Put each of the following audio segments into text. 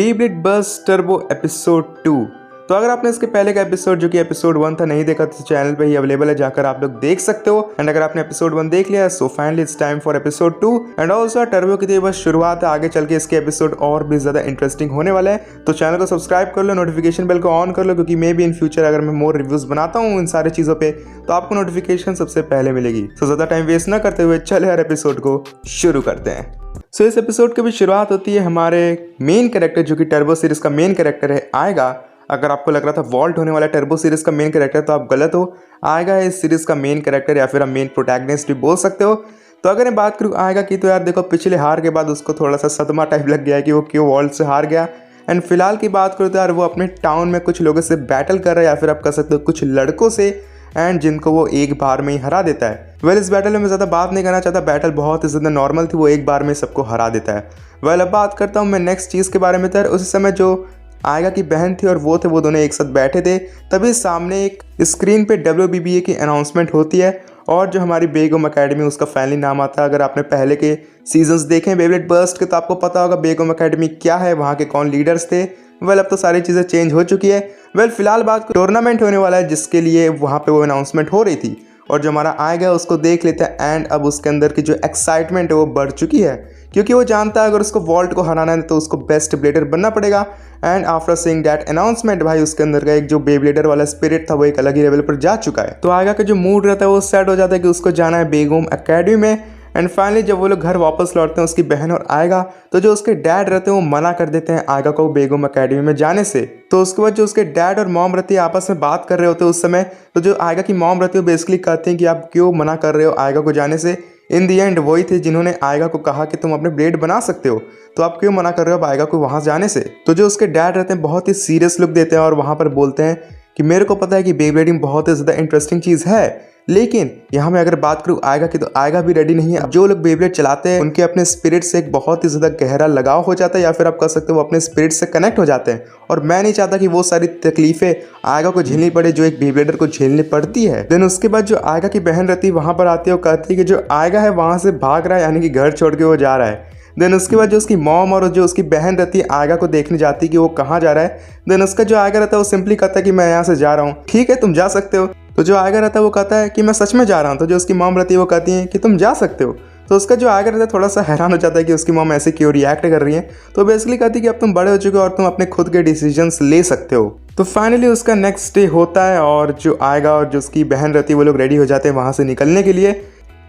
Beyblade burst turbo episode 2। तो अगर आपने इसके पहले का एपिसोड जो कि एपिसोड 1 था नहीं देखा तो चैनल पे ही अवेलेबल है, जाकर आप लोग देख सकते हो। एंड अगर आपने एपिसोड 1 देख लिया so finally it's time for episode 2। And also turbo की तो बस शुरुआत है, आगे चल के इसके एपिसोड और भी ज्यादा इंटरेस्टिंग होने वाला है। तो चैनल को सब्सक्राइब कर लो, नोटिफिकेशन बेल को ऑन कर लो, क्योंकि मे भी इन फ्यूचर अगर मैं मोर रिव्यूज बनाता हूँ इन सारी चीजों पे तो आपको नोटिफिकेशन सबसे पहले मिलेगी। तो ज्यादा टाइम वेस्ट ना करते हुए चले हर एपिसोड को शुरू करते हैं। सो इस एपिसोड की भी शुरुआत होती है हमारे मेन कैरेक्टर जो कि टर्बो सीरीज का मेन कैरेक्टर है आएगा। अगर आपको लग रहा था वॉल्ट होने वाला टर्बो सीरीज का मेन कैरेक्टर तो आप गलत हो। आएगा है इस सीरीज का मेन कैरेक्टर या फिर आप मेन प्रोटैगनिस्ट भी बोल सकते हो। तो अगर मैं बात करूँ आएगा की, तो यार देखो पिछले हार के बाद उसको थोड़ा सा सदमा टाइप लग गया है कि वो क्यों वॉल्ट से हार गया। एंड फिलहाल की बात करूँ तो यार वो अपने टाउन में कुछ लोगों से बैटल कर रहा है या फिर आप कह सकते हो कुछ लड़कों से, एंड जिनको वो एक बार में ही हरा देता है। इस बैटल में मैं ज़्यादा बात नहीं करना चाहता, बैटल बहुत ही ज़्यादा नॉर्मल थी, वो एक बार में सबको हरा देता है। अब बात करता हूँ मैं नेक्स्ट चीज़ के बारे में। तो उस समय जो आएगा की बहन थी और वो दोनों एक साथ बैठे थे, तभी सामने एक स्क्रीन पे WBBA की अनाउंसमेंट होती है और जो हमारी बेगम अकेडमी उसका फाइनली नाम आता है। अगर आपने पहले के सीजन्स देखे बेब्लेड बर्स्ट के तो आपको पता होगा बेगम अकेडमी क्या है, वहाँ के कौन लीडर्स थे। अब तो सारी चीज़ें चेंज हो चुकी है। फिलहाल बात टूर्नामेंट होने वाला है जिसके लिए वहाँ पे वो अनाउंसमेंट हो रही थी और जो हमारा आएगा उसको देख लेते हैं। एंड अब उसके अंदर की जो एक्साइटमेंट है वो बढ़ चुकी है, क्योंकि वो जानता है अगर उसको वॉल्ट को हराना है तो उसको बेस्ट ब्लेडर बनना पड़ेगा। And after seeing that announcement भाई उसके अंदर का एक जो बेब्लेडर वाला स्पिरिट था वो एक अलग ही लेवल पर जा चुका है। तो आएगा का जो मूड रहता है वो सेट हो जाता है कि उसको जाना है बेगम अकेडमी में। एंड फाइनली जब वो लोग घर वापस लौटते हैं उसकी बहन और आएगा, तो जो उसके डैड रहते हैं वो मना कर देते हैं आएगा को बेगम अकेडमी में जाने से। तो उसके बाद जो उसके डैड और मॉम रहती है आपस में बात कर रहे होते हैं उस समय। तो जो आएगा की मॉम रहती है वो बेसिकली कहते हैं कि आप क्यों मना कर रहे हो आएगा को जाने से। इन दी एंड वही थे जिन्होंने आएगा को कहा कि तुम अपने ब्लेड बना सकते हो, तो आप क्यों मना कर रहे हो आएगा को वहां जाने से। तो जो उसके डैड रहते हैं बहुत ही सीरियस लुक देते हैं और वहां पर बोलते हैं कि मेरे को पता है कि बेब्लेडिंग बहुत ही ज़्यादा इंटरेस्टिंग चीज़ है, लेकिन यहाँ में अगर बात करूँ आएगा की तो आएगा भी रेडी नहीं है। जो लोग बेब्लेड चलाते हैं उनके अपने स्पिरिट से एक बहुत ही ज़्यादा गहरा लगाव हो जाता है या फिर आप कह सकते हो वो अपने स्पिरिट से कनेक्ट हो जाते हैं। और मैं नहीं चाहता कि वो सारी तकलीफें आएगा को झेलनी पड़े जो एक बेब्लेडर को झेलनी पड़ती है। देन उसके बाद जो आएगा की बहन रहती है वहाँ पर आती है और कहती है कि जो आएगा है वहाँ से भाग रहा है, यानी कि घर छोड़ के वो जा रहा है। देन उसके बाद जो उसकी मॉम और जो उसकी बहन रहती है आएगा को देखने जाती है कि वो कहाँ जा रहा है। देन उसका जो आएगा रहता है वो सिंपली कहता है कि मैं यहाँ से जा रहा हूँ। ठीक है तुम जा सकते हो। तो जो आएगा रहता है वो कहता है कि मैं सच में जा रहा हूँ। तो जो उसकी मॉम रहती है वो कहती है कि तुम जा सकते हो। तो उसका जो आएगा रहता है थोड़ा सा हैरान हो जाता है कि उसकी मॉम ऐसे क्यों रिएक्ट कर रही है। तो बेसिकली कहती है कि अब तुम बड़े हो चुके हो और तुम अपने खुद के डिसीजंस ले सकते हो। तो फाइनली उसका नेक्स्ट डे होता है और जो आएगा और जो उसकी बहन रहती है वो लोग रेडी हो जाते हैं वहाँ से निकलने के लिए।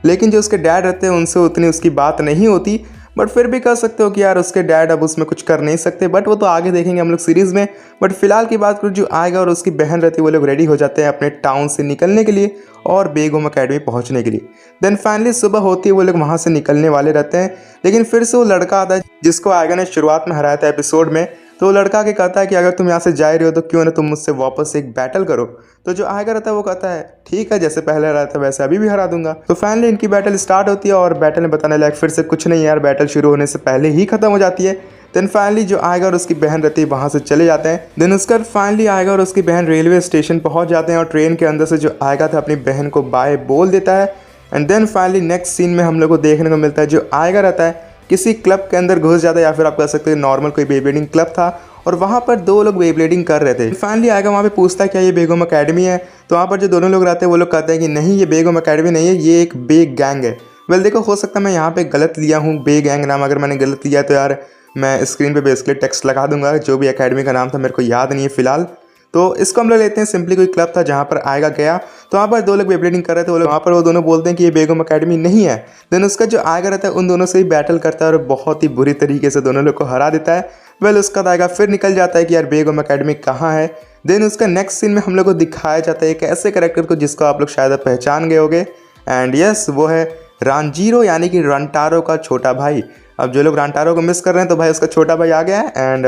लेकिन जो उसके डैड रहते हैं उनसे उतनी उसकी बात नहीं होती, बट फिर भी कह सकते हो कि यार उसके डैड अब उसमें कुछ कर नहीं सकते, बट वो तो आगे देखेंगे हम लोग सीरीज़ में। बट फिलहाल की बात करूँ जो आएगा और उसकी बहन रहती है वो लोग रेडी हो जाते हैं अपने टाउन से निकलने के लिए और बेगम अकेडमी पहुंचने के लिए। देन फाइनली सुबह होती है वो लोग वहाँ से निकलने वाले रहते हैं, लेकिन फिर से वो लड़का आता है जिसको आएगा ने शुरुआत में हराया था एपिसोड में। तो वो लड़का के कहता है कि अगर तुम यहाँ से जा रहे हो तो क्यों ना तुम मुझसे वापस एक बैटल करो। तो जो आएगा रहता है वो कहता है ठीक है, जैसे पहले हराया था वैसे अभी भी हरा दूंगा। तो फाइनली इनकी बैटल स्टार्ट होती है और बैटल में बताने लायक फिर से कुछ नहीं यार, बैटल शुरू होने से पहले ही खत्म हो जाती है। देन फाइनली जो आएगा और उसकी बहन रहती है वहाँ से चले जाते हैं। देन उसका फाइनली आएगा और उसकी बहन रेलवे स्टेशन पहुँच जाते हैं और ट्रेन के अंदर से जो आएगा था अपनी बहन को बाय बोल देता है। And then finally next scene में हम लोग को देखने को मिलता है जो आएगा रहता है किसी क्लब के अंदर घुस जाता है या फिर आप कह सकते हैं नॉर्मल कोई बेब्लेडिंग क्लब था और वहाँ पर दो लोग बेब्लेडिंग कर रहे थे। फाइनली आएगा वहाँ पे पूछता है क्या ये बेगम अकेडमी है। तो वहाँ पर जो दोनों लोग रहते हैं वो लोग कहते हैं कि नहीं ये बेगम अकेडमी नहीं है, ये एक बे गैंग है। देखो हो सकता है मैं यहाँ पे गलत लिया हूँ बे गैंग नाम। अगर मैंने गलत लिया तो यार मैं स्क्रीन पे बेसिकली टेक्स्ट लगा दूंगा। जो भी अकेडमी का नाम था मेरे को याद नहीं है फिलहाल। तो इसको हम लोग लेते हैं सिंपली कोई क्लब था जहाँ पर आएगा गया, तो वहाँ पर दो लोग बेब्लेडिंग कर रहे थे। वहाँ पर वो दोनों बोलते हैं कि ये बेगम अकेडमी नहीं है। देन उसका जो आएगा रहता है उन दोनों से ही बैटल करता है और बहुत ही बुरी तरीके से दोनों लोग को हरा देता है। उसका आएगा फिर निकल जाता है कि यार बेगम अकेडमी कहाँ है। देन उसका नेक्स्ट सीन में हम लोग को दिखाया जाता है एक ऐसे कैरेक्टर को जिसको आप लोग शायद पहचान गए होंगे। एंड यस वो है रानजीरो, यानी कि रंटारो का छोटा भाई। अब जो लोग रंटारो को मिस कर रहे हैं तो भाई उसका छोटा भाई आ गया है एंड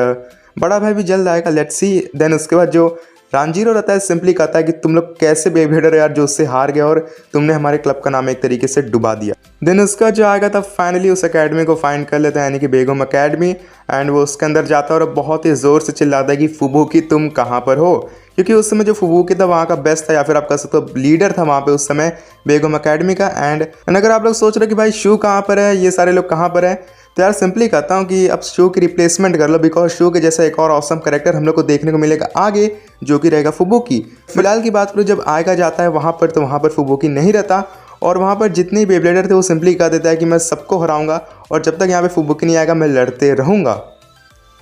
बड़ा भाई भी जल्द आएगा, लेट्स सी। देन उसके बाद जो रानजीरो रहता है सिंपली कहता है कि तुम लोग कैसे बेब्लेडर यार जो उससे हार गए और तुमने हमारे क्लब का नाम एक तरीके से डुबा दिया। देन उसका जो आएगा था फाइनली उस अकेडमी को फाइंड कर लेता है, यानी कि बेगम अकेडमी। एंड वो उसके अंदर जाता है और बहुत ही ज़ोर से चिल्लाता है कि फुबुकी तुम कहाँ पर हो, क्योंकि उस समय जो फुबुकी था वहाँ का बेस्ट था या फिर आप कह सकते हो लीडर था वहाँ पे उस समय बेगम अकेडमी का। एंड अगर आप लोग सोच रहे हो कि भाई शू कहाँ पर है, ये सारे लोग कहाँ पर है, तो यार सिंपली कहता हूँ कि अब शो की रिप्लेसमेंट कर लो, बिकॉज शो के जैसा एक और ऑसम कैरेक्टर हम लोग को देखने को मिलेगा आगे, जो कि रहेगा फुबुकी। फिलहाल की बात करूँ, जब आएगा जाता है वहाँ पर तो वहाँ पर फुबुकी नहीं रहता और वहाँ पर जितने बेब्लेडर थे वो सिंपली कह देता है कि मैं सबको हराऊंगा और जब तक यहाँ पे फुबुकी नहीं आएगा मैं लड़ते रहूँगा।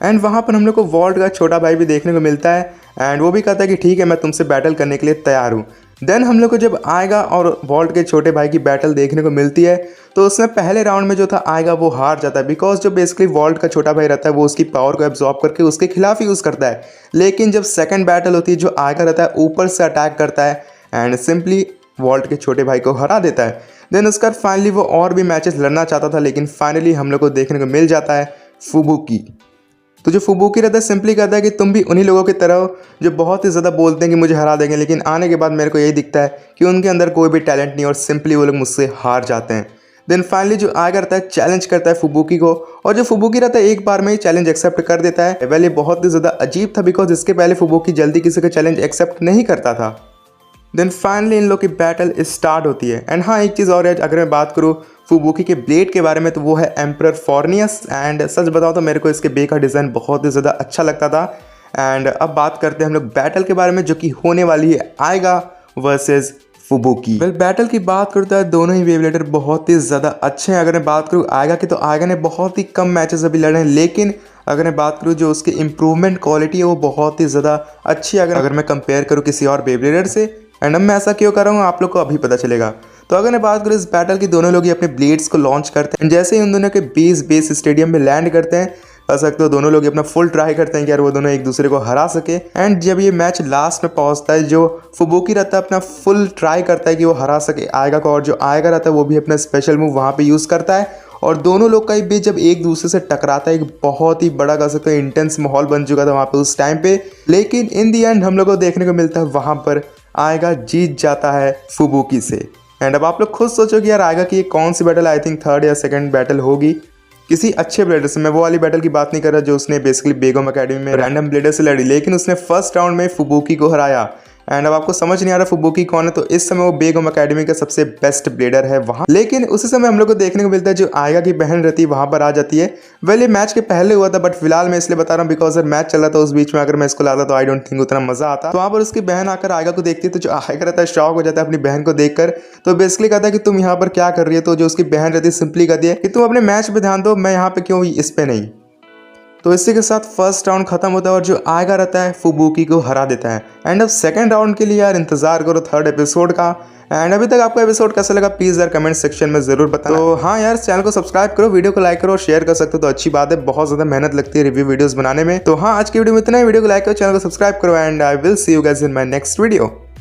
एंड वहाँ पर हम लोग को वॉल्ट का छोटा भाई भी देखने को मिलता है एंड वो भी कहता है कि ठीक है मैं तुमसे बैटल करने के लिए तैयार हूँ। देन हम लोग को जब आएगा और वॉल्ट के छोटे भाई की बैटल देखने को मिलती है तो उसमें पहले राउंड में जो था आएगा वो हार जाता है, बिकॉज जो बेसिकली वॉल्ट का छोटा भाई रहता है वो उसकी पावर को एब्जॉर्ब करके उसके खिलाफ यूज़ करता है। लेकिन जब सेकंड बैटल होती है जो आएगा रहता है ऊपर से अटैक करता है एंड सिंपली वॉल्ट के छोटे भाई को हरा देता है। देन उसका फाइनली वो और भी मैचेस लड़ना चाहता था लेकिन फाइनली हम लोग को देखने को मिल जाता है फुबुकी। तो जो फुबुकी रहता है सिंपली कहता है कि तुम भी उन्हीं लोगों की तरह हो जो बहुत ही ज़्यादा बोलते हैं कि मुझे हरा देंगे, लेकिन आने के बाद मेरे को यही दिखता है कि उनके अंदर कोई भी टैलेंट नहीं और सिंपली वो लोग मुझसे हार जाते हैं। देन फाइनली जो आगे रहता है चैलेंज करता है फुबुकी को और जो फुबुकी रहता है एक बार में ही चैलेंज एक्सेप्ट कर देता है। वेल ये बहुत ही ज़्यादा अजीब था बिकॉज इसके पहले फुबुकी जल्दी किसी का चैलेंज एक्सेप्ट नहीं करता था। देन फाइनली इन लोग की बैटल स्टार्ट होती है। एंड हाँ एक चीज़ और है, अगर मैं बात करूँ फुबुकी के ब्लेड के बारे में तो वो है एम्परर फॉर्नियस। एंड सच बताओ तो मेरे को इसके बे का डिज़ाइन बहुत ही ज़्यादा अच्छा लगता था। एंड अब बात करते हैं हम लोग बैटल के बारे में जो कि होने वाली है आएगा वर्सेस फुबुकी। वेल बैटल की बात करता है दोनों ही बेब्लेडर बहुत ही ज़्यादा अच्छे हैं। अगर मैं बात करूँ आएगा की तो आएगा ने बहुत ही कम मैचेस अभी लड़े हैं, लेकिन अगर मैं बात करूँ जो उसकी इम्प्रूवमेंट क्वालिटी है वो बहुत ही ज़्यादा अच्छी है अगर मैं कंपेयर करूँ किसी और बेब्लेडर से। एंड अब मैं ऐसा क्यों कर रहा हूँ आप लोग को अभी पता चलेगा। तो अगर मैं बात करूँ इस बैटल की दोनों लोग ही अपने ब्लेड्स को लॉन्च करते हैं। जैसे ही उन दोनों के बेस स्टेडियम में लैंड करते हैं कह सकते हो दोनों लोग अपना फुल ट्राई करते हैं कि यार वो दोनों एक दूसरे को हरा सके। एंड जब ये मैच लास्ट में पहुंचता है जो फुबुकी रहता है अपना फुल ट्राई करता है कि वो हरा सके आएगा को, और जो आएगा रहता है वो भी अपना स्पेशल मूव वहाँ पे यूज़ करता है और दोनों लोग का बीच जब एक दूसरे से टकराता है एक बहुत ही बड़ा कह सकते हो इंटेंस माहौल बन चुका था वहाँ पे उस टाइम पे। लेकिन इन दी एंड हम लोग को देखने को मिलता है वहाँ पर आएगा जीत जाता है फुबुकी से। एंड अब आप लोग खुद सोचो कि यार आएगा कि ये कौन सी बैटल, आई थिंक थर्ड या सेकंड बैटल होगी किसी अच्छे ब्लेडर से। मैं वो वाली बैटल की बात नहीं कर रहा जो उसने बेसिकली बेगम एकेडमी में रैंडम ब्लेडर से लड़ी, लेकिन उसने फर्स्ट राउंड में फुबुकी को हराया। एंड अब आपको समझ नहीं आ रहा फुबुकी कौन है, तो इस समय वो बेगम एकेडमी का सबसे बेस्ट ब्लेडर है वहाँ। लेकिन उसी समय हम लोग को देखने को मिलता है जो आएगा की बहन रहती है वहाँ पर आ जाती है। वेल ये मैच के पहले हुआ था बट फिलहाल मैं इसलिए बता रहा हूँ बिकॉज मैच चल रहा था उस बीच में अगर मैं इसको लाता तो आई डोंट थिंक उतना मजा आता। तो वहाँ पर उसकी बहन आकर आएगा को देखती है तो जो आएगा रहता है शॉक हो जाता है अपनी बहन को देखकर। तो बेसिकली कहता है कि तुम यहाँ पर क्या कर रही है, तो जो उसकी बहन रहती है सिंपली कहती है कि तुम अपने मैच पे ध्यान दो, मैं यहाँ पे क्यों इस पे नहीं। तो इसी के साथ फर्स्ट राउंड खत्म होता है और जो आएगा रहता है फुबुकी को हरा देता है। एंड अब सेकंड राउंड के लिए यार इंतजार करो थर्ड एपिसोड का। एंड अभी तक आपको एपिसोड कैसा लगा प्लीज़ यार कमेंट सेक्शन में ज़रूर बताओ। तो हाँ यार चैनल को सब्सक्राइब करो, वीडियो को लाइक करो और शेयर कर सकते हो तो अच्छी बात है, बहुत ज़्यादा मेहनत लगती है रिव्यू वीडियोज़ बनाने में। तो हाँ आज की वीडियो में इतना ही, वीडियो को लाइक करो, चैनल को सब्सक्राइब करो and I will see you guys in my next video.